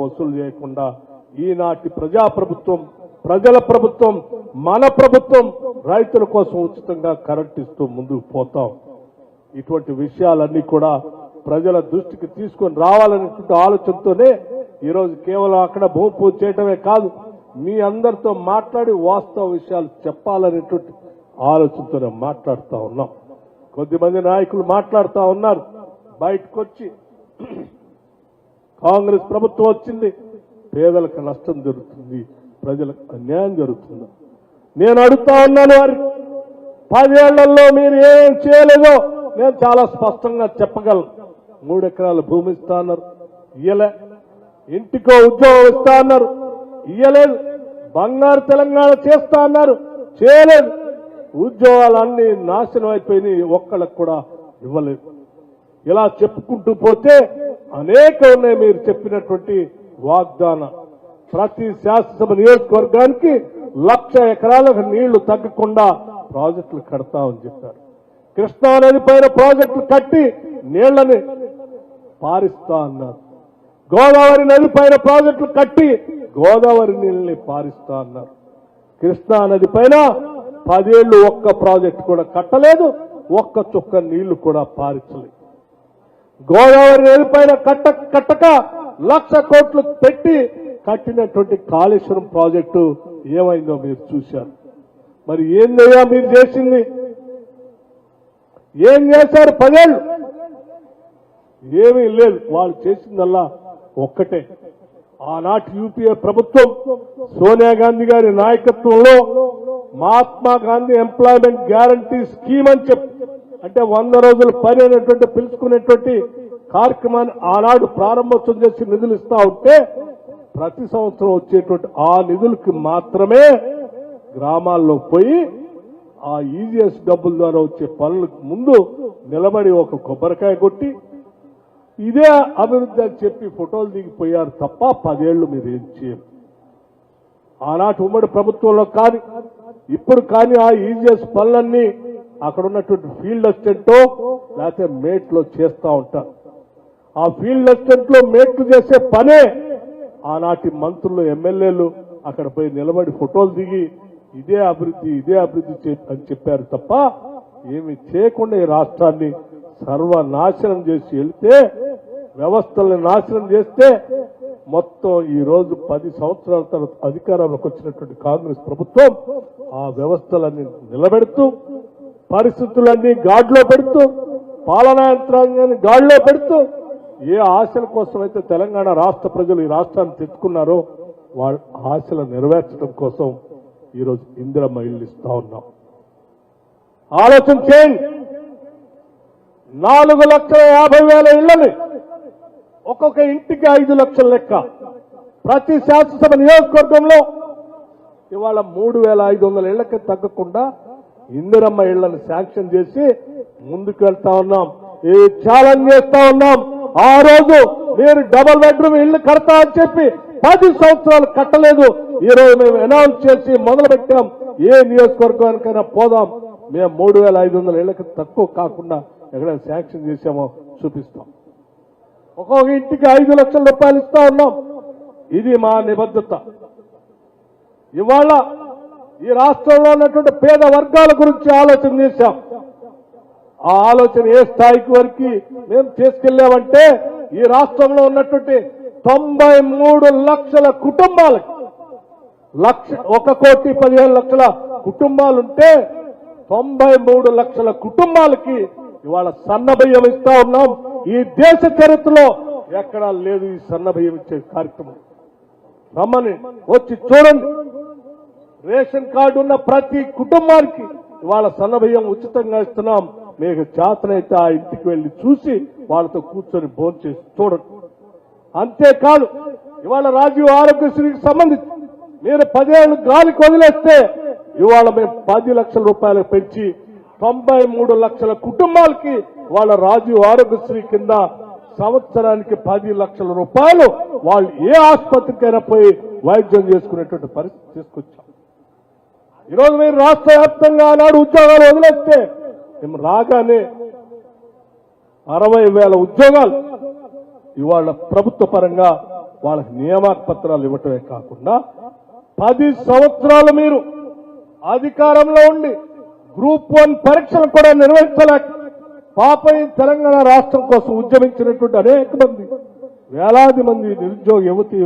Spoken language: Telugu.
వసూలు చేయకుండా ఈనాటి ప్రజాప్రభుత్వం, ప్రజల ప్రభుత్వం, మన ప్రభుత్వం రైతుల కోసం ఉచితంగా కరెంట్ ఇస్తూ ముందుకు పోతాం. ఇటువంటి విషయాలన్నీ కూడా ప్రజల దృష్టికి తీసుకొని రావాలనేటువంటి ఆలోచనతోనే ఈరోజు కేవలం అక్కడ భూమి పూజ చేయడమే కాదు, మీ అందరితో మాట్లాడి వాస్తవ విషయాలు చెప్పాలనేటువంటి ఆలోచనతోనే మాట్లాడుతూ ఉన్నాం. కొద్దిమంది నాయకులు మాట్లాడుతూ ఉన్నారు, బయటకు వచ్చి కాంగ్రెస్ ప్రభుత్వం వచ్చింది, పేదలకు నష్టం జరుగుతుంది, ప్రజలకు అన్యాయం జరుగుతుంది. నేను అడుగుతా ఉన్నాను, వారి 10 ఏళ్లలో మీరు ఏం చేయలేదో నేను చాలా స్పష్టంగా చెప్పగలను. 3 ఎకరాల భూమి ఇస్తా అన్నారు, ఇయ్యలే. ఇంటికో ఉద్యోగం ఇస్తా అన్నారు, ఇయ్యలేదు. బంగారు తెలంగాణ చేస్తా అన్నారు, చేయలేదు. ఉద్యోగాలన్నీ నాశనం అయిపోయినాయి, ఒక్కళ్ళకు కూడా ఇవ్వలేదు. ఇలా చెప్పుకుంటూ పోతే అనేక ఉన్నాయి. మీరు చెప్పినటువంటి వాగ్దానం ప్రతి శాసనసభ నియోజకవర్గానికి 1,00,000 ఎకరాలకు నీళ్లు తగ్గకుండా ప్రాజెక్టులు కడతామని చెప్పారు. కృష్ణా నది పైన ప్రాజెక్టులు కట్టి నీళ్లని పారిస్తా అన్నారు. గోదావరి నది పైన ప్రాజెక్టులు కట్టి గోదావరి నీళ్ళని పారిస్తా అన్నారు. కృష్ణా నది పైన 10 ఏళ్లు ఒక్క ప్రాజెక్టు కూడా కట్టలేదు, ఒక్క చుక్క నీళ్లు కూడా పారించలేదు. గోదావరి నది పైన కట్టక 1,00,000 కోట్లు పెట్టి కట్టినటువంటి కాళేశ్వరం ప్రాజెక్టు ఏమైందో మీరు చూశారు. మరి ఏందయ్యా మీరు చేసింది? ఏం చేశారు 10 ఏళ్లు? ఏమీ లేదు. వాళ్ళు చేసిందల్లా ఒక్కటే. ఆనాటి యూపీఏ ప్రభుత్వం సోనియా గాంధీ గారి నాయకత్వంలో Mahatma Gandhi employment guarantee scheme అని చెప్పి, అంటే 100 రోజుల పని అనేటువంటి పిలుచుకునేటువంటి కార్యక్రమాన్ని ఆనాడు ప్రారంభోత్సవం చేసి నిధులు ఇస్తా ఉంటే, ప్రతి సంవత్సరం వచ్చేటువంటి ఆ నిధులకి మాత్రమే గ్రామాల్లో పోయి ఆ ఈజీఎస్ డబ్బుల ద్వారా వచ్చే పనులకు ముందు నిలబడి ఒక కొబ్బరికాయ కొట్టి ఇదే అభివృద్ధి అని చెప్పి ఫోటోలు దిగిపోయారు తప్ప 10 ఏళ్లు మీరు ఏం చేయరు. ఆనాటి ఉమ్మడి ప్రభుత్వంలో కానీ ఇప్పుడు కానీ ఆ ఈజీఎస్ పనులన్నీ అక్కడ ఉన్నటువంటి ఫీల్డ్ అసిస్టెంటో లేకపోతే మేట్లో చేస్తూ ఉంటారు. ఆ ఫీల్డ్ అసిస్టెంట్ లో మేట్లు చేసే పనే ఆనాటి మంత్రులు, ఎమ్మెల్యేలు అక్కడ పోయి నిలబడి ఫోటోలు దిగి ఇదే అభివృద్ధి అని చెప్పారు తప్ప ఏమి చేయకుండా ఈ రాష్ట్రాన్ని సర్వనాశనం చేసి వెళ్తే, వ్యవస్థల్ని నాశనం చేస్తే, మొత్తం ఈ రోజు 10 సంవత్సరాల తర్వాత అధికారంలోకి వచ్చినటువంటి కాంగ్రెస్ ప్రభుత్వం ఆ వ్యవస్థలన్నీ నిలబెడుతూ, పరిస్థితులన్నీ గాడిలో పెడుతూ, పాలనా యంత్రాంగాన్ని గాడిలో పెడుతూ, ఏ ఆశల కోసం అయితే తెలంగాణ రాష్ట్ర ప్రజలు ఈ రాష్ట్రాన్ని తెచ్చుకున్నారో వాళ్ళ ఆశలు నెరవేర్చడం కోసం ఈరోజు ఇందిరమ్మ ఇళ్లు ఇస్తా ఉన్నాం. ఆలోచన చేయండి. 4,50,000 ఇళ్లని ఒక్కొక్క ఇంటికి 5 లక్షల లెక్క ప్రతి శాసనసభ నియోజకవర్గంలో ఇవాళ 3,500 ఇళ్లకి తగ్గకుండా ఇందిరమ్మ ఇళ్లను శాంక్షన్ చేసి ముందుకు వెళ్తా ఉన్నాం. ఈ ఛాలెంజ్ చేస్తా ఉన్నాం. ఆ రోజు మీరు డబుల్ బెడ్రూమ్ ఇళ్లు కడతా అని చెప్పి 10 సంవత్సరాలు కట్టలేదు. ఈ రోజు మేము అనౌన్స్ చేసి మొదలు పెట్టాం. ఏ నియోజకవర్గానికైనా పోదాం, మేము 3,500 ఇళ్లకు తక్కువ కాకుండా ఎక్కడైనా శాంక్షన్ చేశామో చూపిస్తాం. ఒక్కొక్క ఇంటికి 5 లక్షల రూపాయలు ఇస్తా ఉన్నాం. ఇది మా నిబద్ధత. ఇవాళ ఈ రాష్ట్రంలో ఉన్నటువంటి పేద వర్గాల గురించి ఆలోచన చేశాం. ఆ ఆలోచన ఏ స్థాయికి వరకు మేము తీసుకెళ్లామంటే, ఈ రాష్ట్రంలో ఉన్నటువంటి 93 లక్షల కుటుంబాలకి 1,15,00,000 కుటుంబాలుంటే 93 లక్షల కుటుంబాలకి ఇవాళ సన్న బియ్యం ఇస్తా ఉన్నాం. ఈ దేశ చరిత్రలో ఎక్కడా లేదు ఈ సన్న బియ్యం ఇచ్చే కార్యక్రమం. రమ్మని వచ్చి చూడండి. రేషన్ కార్డు ఉన్న ప్రతి కుటుంబానికి ఇవాళ సన్న బియ్యం ఉచితంగా ఇస్తున్నాం. మీకు చేతనైతే ఆ ఇంటికి వెళ్లి చూసి వాళ్ళతో కూర్చొని భోంచేసి చూడండి. అంతేకాదు, ఇవాళ రాజీవ్ ఆరోగ్యశ్రీకి సంబంధించి మీరు 10 ఏళ్లు గాలికి వదిలేస్తే ఇవాళ మేము 10 లక్షల రూపాయలు పెంచి 93 లక్షల కుటుంబాలకి వాళ్ళ రాజీవ్ ఆరోగ్యశ్రీ కింద సంవత్సరానికి 10 లక్షల రూపాయలు వాళ్ళు ఏ ఆసుపత్రికైనా పోయి వైద్యం చేసుకునేటువంటి పరిస్థితి తీసుకొచ్చాం. ఈరోజు మీరు రాష్ట్ర వ్యాప్తంగా ఆనాడు ఉద్యోగాలు వదిలేస్తే మేము రాగానే 60,000 ఉద్యోగాలు ఇవాళ ప్రభుత్వ పరంగా వాళ్ళకి నియామక పత్రాలు ఇవ్వటమే కాకుండా 10 సంవత్సరాలు మీరు అధికారంలో ఉండి గ్రూప్ 1 పరీక్షలు కూడా నిర్వహించలేక పాపం ఈ తెలంగాణ రాష్ట్రం కోసం ఉద్యమించినటువంటి అనేక మంది వేలాది మంది నిరుద్యోగ యువతి